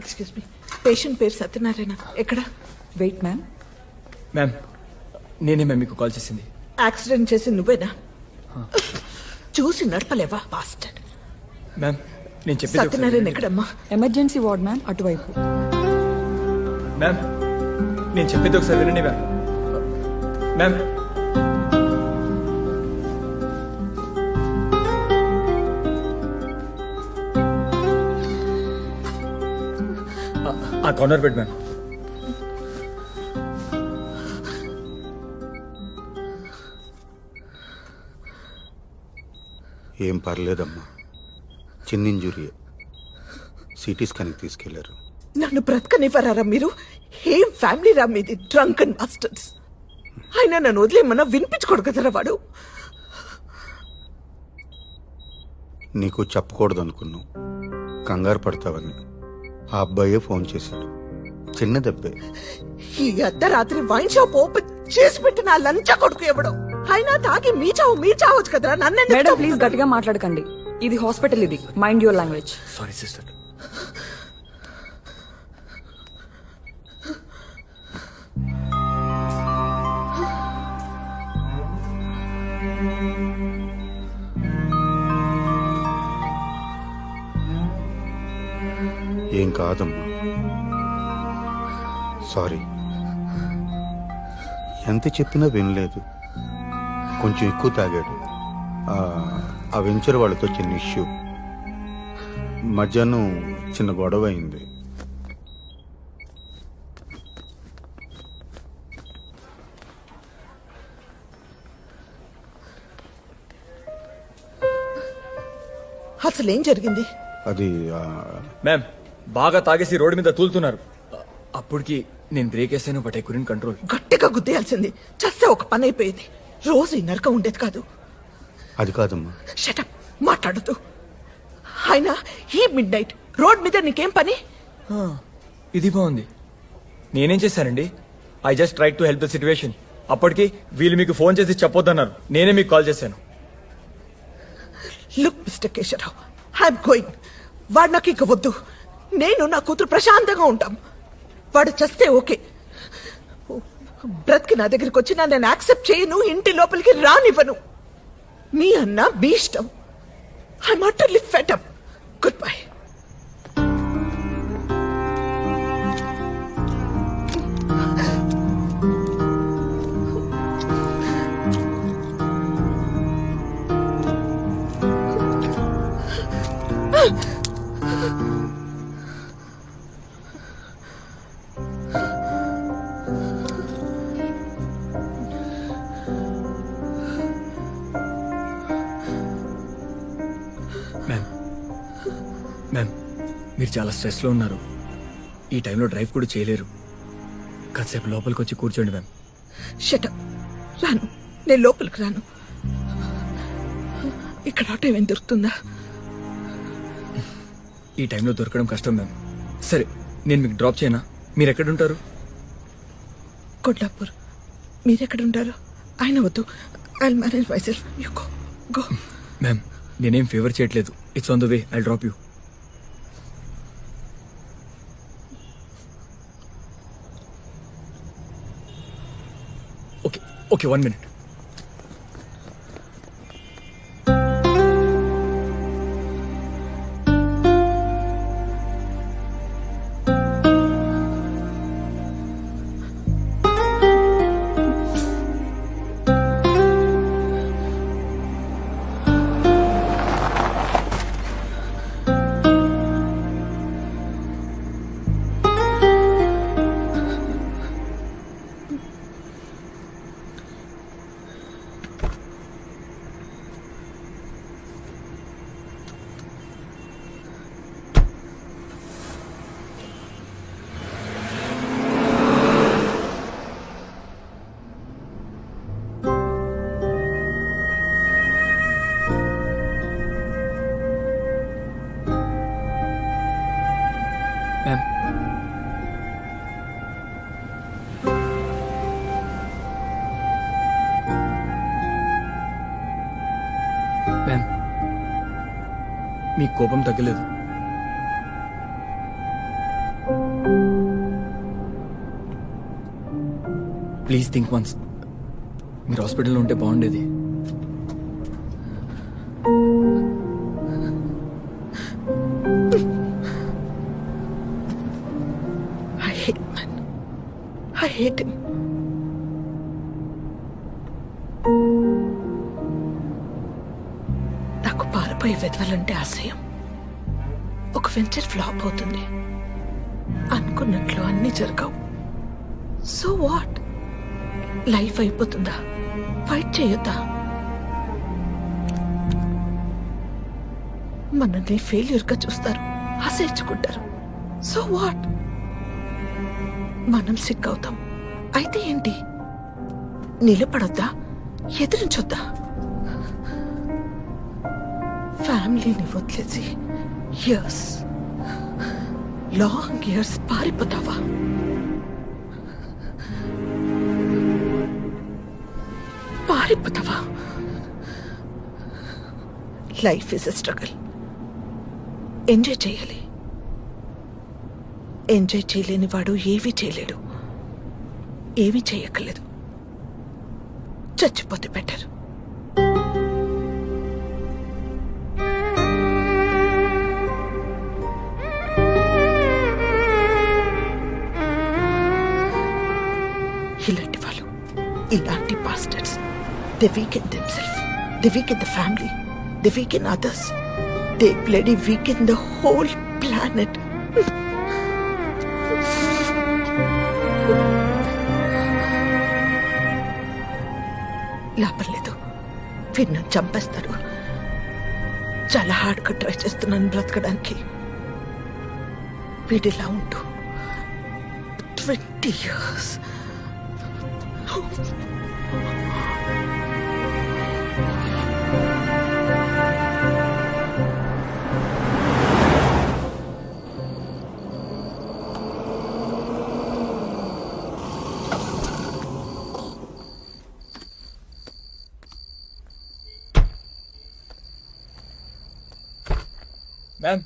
Excuse me, patient పేరు సత్యనారాయణ. ఎక్కడ? Wait ma'am. Ma'am నేనే మ్యామ్ మీకు కాల్ చేసింది. యాక్సిడెంట్ చేసి నువ్వేనా? చూసి నడపలేవా బాస్టర్డ్? మ్యామ్ నేను చెప్పేది ఒకసారి సత్యనారాయణ వినండి. ఎక్కడమ్మా? ఎమర్జెన్సీ వార్డ్ మ్యామ్, అటువైపు. మ్యామ్ నేను చెప్పేది ఒకసారి వినండి మ్యామ్. మ్యామ్ ఆ కార్నర్ బెడ్ మ్యామ్. ఏం పర్లేదమ్మా, చిన్న ఇంజురీ. సిటీ స్కాన్కి తీసుకెళ్లారు. నన్ను బ్రతకనివ్వరారా మీరు? ఏం ఫ్యామిలీ రా మీది? Drunk and bastards. అయినా నన్ను వదిలేమన్నా వినిపించుకోడు కదరా వాడు. నీకు చెప్పకూడదు అనుకున్నావు, కంగారు పడతావని. ఆ అబ్బాయే ఫోన్ చేశాడు. చిన్న దెబ్బే. ఈ అర్ధరాత్రి వైన్ షాప్ ఓపెన్ చేసి పెట్టిన ఆ లంచా కొడుకు ఎవడో. అయినా తాగి మీ చావచ్చు కదరా. మేడం ప్లీజ్ గట్టిగా మాట్లాడకండి. ఇది హాస్పిటల్, ఇది mind your language. Sorry sister. ఏం కాదమ్మా, సారీ. ఎంత చెప్పినా వినలేదు. కొంచెం ఎక్కువ తాగాడు. ఆ వెంచర్ వాళ్ళతో చిన్న ఇష్యూ. మధ్యాహ్నం చిన్న గొడవ అయింది. అసలేం జరిగింది? అది మ్యామ్ బాగా తాగేసి రోడ్డు మీద తూలుతున్నారు. అప్పటికి నేను బ్రేక్ వేసాను, బట్ ఐ కుడెంట్ కంట్రోల్. గట్టిగా గుద్దేయాల్సింది. చస్తే ఒక పని అయిపోయేది. రోజు ఈ నరకం ఉండేది కాదు. అది కాదమ్మా. షటప్, మాట్లాడదు. అయినా ఈ మిడ్ నైట్ రోడ్ మీద నీకేం పని? ఇది బాగుంది. నేనేం చేశానండి? I just try to help the situation. అప్పటికి వీళ్ళు మీకు ఫోన్ చేసి చెప్పొద్దన్నారు. నేనే మీకు కాల్ చేశాను. Look mister Keshavarao, I'm going. వాడు నాకు ఇక వద్దు. నేను నా కూతురు ప్రశాంతంగా ఉంటాం. వాడు చస్తే ఓకే. బ్రతికి నా దగ్గరికి వచ్చినా నేను యాక్సెప్ట్ చేయను. ఇంటి లోపలికి రానివ్వను. మీ అన్న మీ ఇష్టం. I'm utterly fed up. Good bye. Ma'am మీరు చాలా స్ట్రెస్లో ఉన్నారు. ఈ టైంలో డ్రైవ్ కూడా చేయలేరు. కాసేపు లోపలికి వచ్చి కూర్చోండి మ్యామ్. షటప్. రాను, నేను లోపలికి రాను. ఇక్కడ ఆటో ఏమైనా దొరుకుతుందా? ఈ టైంలో దొరకడం కష్టం మ్యామ్. సరే నేను మీకు డ్రాప్ చేయనా? మీరు ఎక్కడుంటారు? కొల్లాపూర్. మీరెక్కడుంటారు? ఆయన వద్దు. I manage myself. You go go. Ma'am నేనేం ఫేవర్ చేయట్లేదు. It's on the way. I drop you. Okay okay, 1 minute. Ma'am ma'am మీ కోపం తగ్గలేదు. Please think once. మీరు హాస్పిటల్లో ఉంటే బాగుండేది. I hate man. I hate him. నాకు పారిపోయి వెదవాలంటే అసహ్యం. ఒక వెంచర్ ఫ్లాప్ అవుతుంది, అనుకున్నట్లు అన్ని జరగవు. So what? లైఫ్ అయిపోతుందా? ఫైట్ చేయొద్దా? మనల్ని ఫెయిల్యూర్ గా చూస్తారు, ఆశయించుకుంటారు. So what? మనం సిక్ అవుతాం, అయితే ఏంటి? నిలబడొద్దా? ఎదిరించొద్దా? ఫ్యామిలీని వదిలేసి ఇయర్స్, లాంగ్ ఇయర్స్ పారిపోతావా? పారిపోతావా? Life is a struggle. Enjoy చేయాలి. ఎంజాయ్ చేయలేని వాడు ఏమీ చేయలేడు. ఏమీ చేయక్కర్లేదు. చచ్చిపోతే బెటర్. ఇలాంటి వాళ్ళు, ఇలాంటి bastards, they weaken themselves, they weaken the family, they weaken others, they bloody weaken the whole planet. లాభం లేదు, వీడిని చంపేస్తారు. చాలా హార్డ్గా ట్రై చేస్తున్నాను బ్రతకడానికి. వీడిలా ఉంటూ 20 years. మ్యామ్,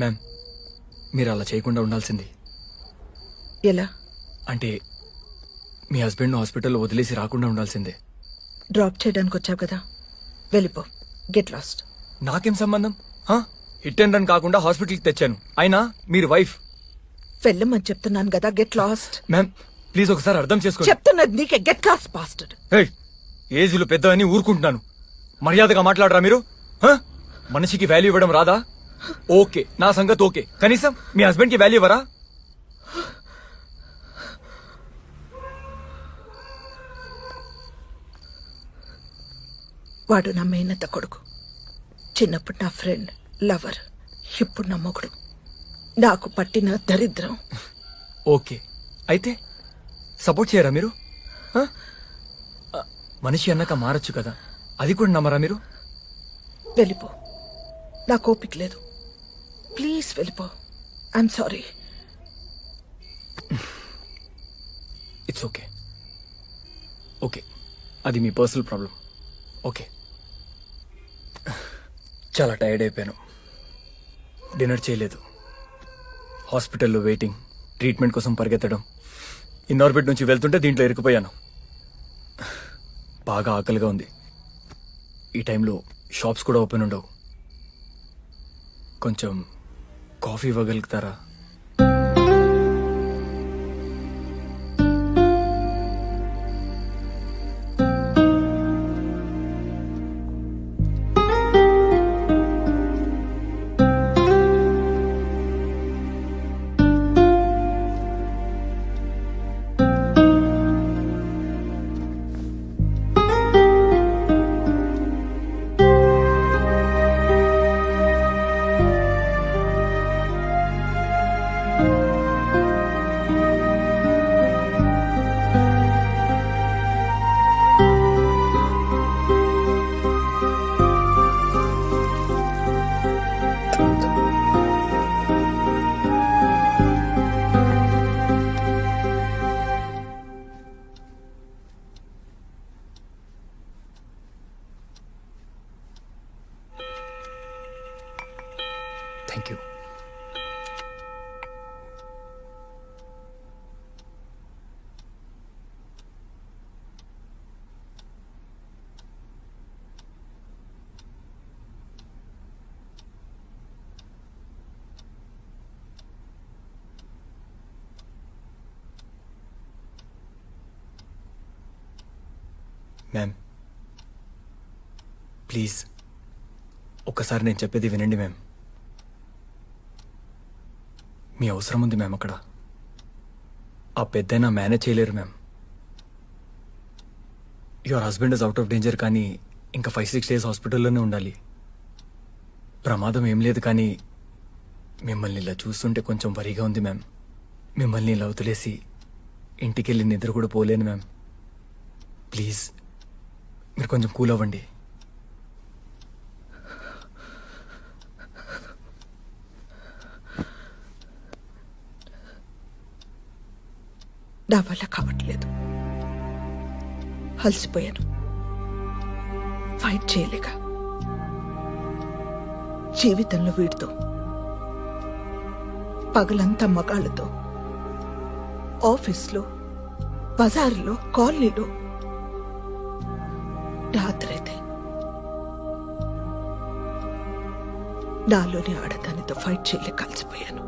మ్యామ్, మీరు అలా చేయకుండా ఉండాల్సింది. ఎలా? అంటే మీ హస్బెండ్ హాస్పిటల్లో వదిలేసి రాకుండా ఉండాల్సిందే. డ్రాప్ చేయడానికి వచ్చావు కదా, వెళ్ళిపో. Get lost. నాకేం సంబంధం? హిట్ అండ్ రన్ కాకుండా హాస్పిటల్కి తెచ్చాను. అయినా మీరు వైఫ్. వెళ్ళమని చెప్తున్నాను కదా, గెట్ లాస్ట్. మ్యామ్ ప్లీజ్ ఒకసారి అర్థం చేసుకోండి. చెప్తున్నది నీకే. Get lost bastard. ఏజ్లు పెద్ద అని ఊరుకుంటున్నాను. మర్యాదగా మాట్లాడరా మీరు? మనిషికి వాల్యూ ఇవ్వడం రాదా? ఓకే, నా సంగతి ఓకే. కనీసం మీ హస్బెండ్ కి వాల్యూ ఇవ్వరా? వాడు నా మేనత్త కొడుకు. చిన్నప్పుడు నా ఫ్రెండ్, లవర్, ఇప్పుడు నా మొగుడు. నాకు పట్టిన దరిద్రం. ఓకే, అయితే సపోర్ట్ చేయరా మీరు? మనిషి అన్నాక మారచ్చు కదా, అది కూడా నమ్మరా మీరు? వెళ్ళిపో, నాకు ఓపిక లేదు. ప్లీజ్ వెళ్ళిపో. I'm sorry. It's okay. Okay, అది మీ పర్సనల్ ప్రాబ్లం. ఓకే, చాలా టైర్డ్ అయిపోయాను. డిన్నర్ చేయలేదు. హాస్పిటల్లో వెయిటింగ్, ట్రీట్మెంట్ కోసం పరిగెత్తడం. ఇన్నార్బిట్ నుంచి వెళ్తుంటే దీంట్లో ఇరుక్కుపోయాను. బాగా ఆకలిగా ఉంది. ఈ టైంలో షాప్స్ కూడా ఓపెన్ ఉండవు. కొంచెం కాఫీ ఇవ్వగలుగుతారా? మ్యామ్ ప్లీజ్ ఒక్కసారి నేను చెప్పేది వినండి మ్యామ్. మీ అవసరం ఉంది మ్యామ్ అక్కడ. ఆ పెద్దయినా మేనేజ్ చేయలేరు ma'am. Your husband is out of danger, కానీ ఇంకా 5-6 days హాస్పిటల్లోనే ఉండాలి. ప్రమాదం ఏం లేదు, కానీ మిమ్మల్ని ఇలా చూస్తుంటే కొంచెం వరిగా ఉంది మ్యామ్. మిమ్మల్ని ఇలా వదిలేసి ఇంటికి వెళ్ళి నిద్ర కూడా పోలేను మ్యామ్. ప్లీజ్ మీరు కొంచెం కూల్ అవ్వండి. నా వల్ల కావట్లేదు. అలసిపోయాను. ఫైట్ చేయలేక జీవితంలో వీడితో పగలంతా మగాళ్ళతో, ఆఫీస్లో, బజార్లో, కాలనీలో, రాత్రైతే నాలోని ఆడదానితో ఫైట్ చేయలేక కలిసిపోయాను.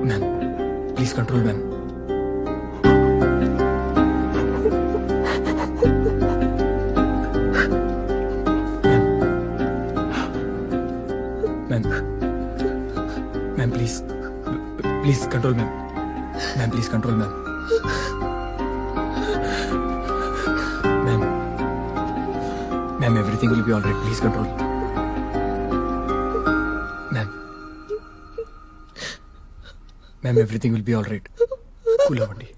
Ma'am please control ma'am. Ma'am ma'am please please control ma'am. Ma'am please control ma'am. Ma'am ma'am everything will be all right. Please control ma'am. Ma'am everything will be all right. Cool అవ్వండి.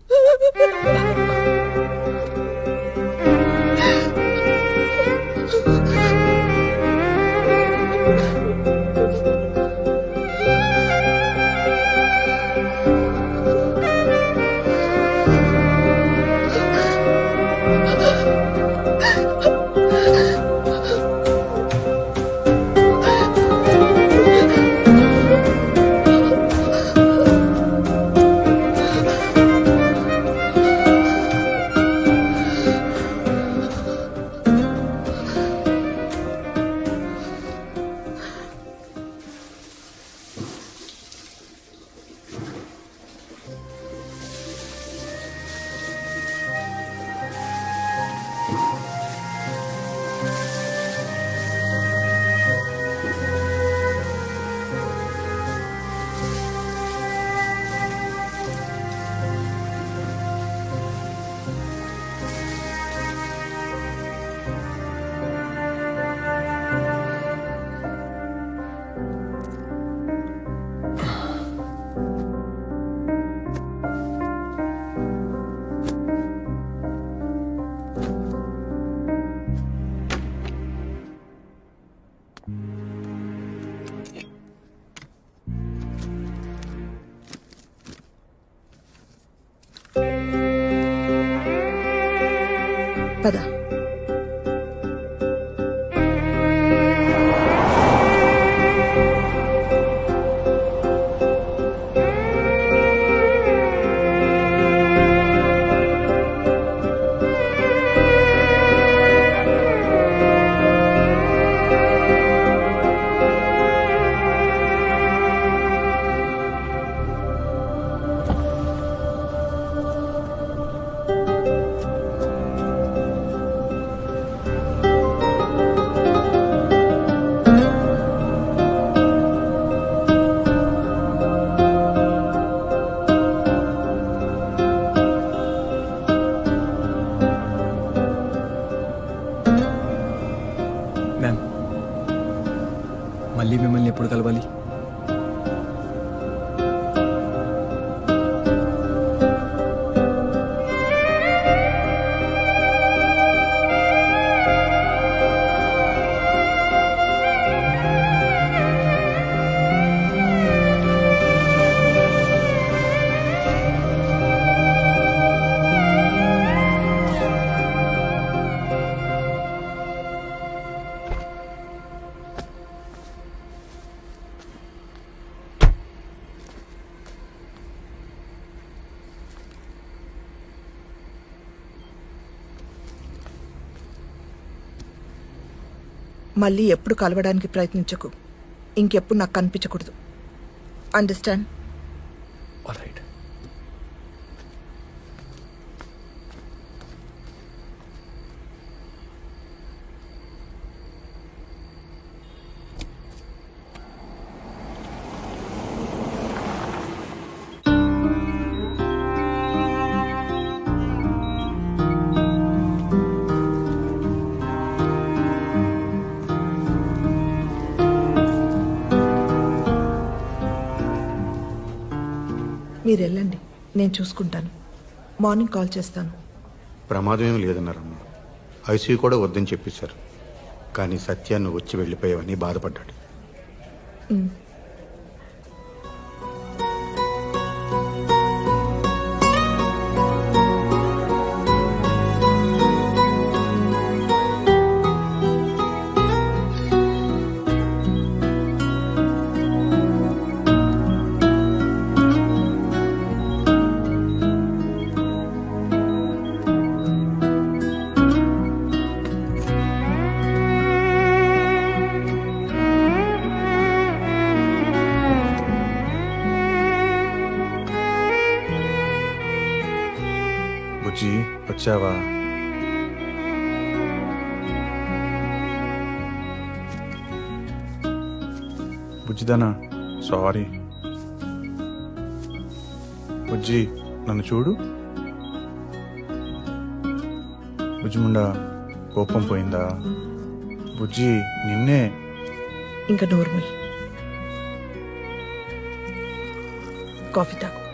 పద. మళ్ళీ ఎప్పుడు కలవడానికి ప్రయత్నించకు. ఇంకెప్పుడు నాకు కనిపించకూడదు. Understand? All right. మీరు వెళ్ళండి, నేను చూసుకుంటాను. మార్నింగ్ కాల్ చేస్తాను. ప్రమాదం ఏమి లేదన్నారమ్మా. ఐసీయూ కూడా వద్దని చెప్పేశారు. కానీ సత్యాన్ని వచ్చి వెళ్ళిపోయావని బాధపడ్డాడు. బుజ్జి వచ్చావా? బుజ్జిదానా, సారీ. బుజ్జి నన్ను చూడు. బుజ్జిముండా కోపం పోయిందా? బుజ్జి నిన్నే. ఇంకా నోర్మల్. కాఫీ తాగు.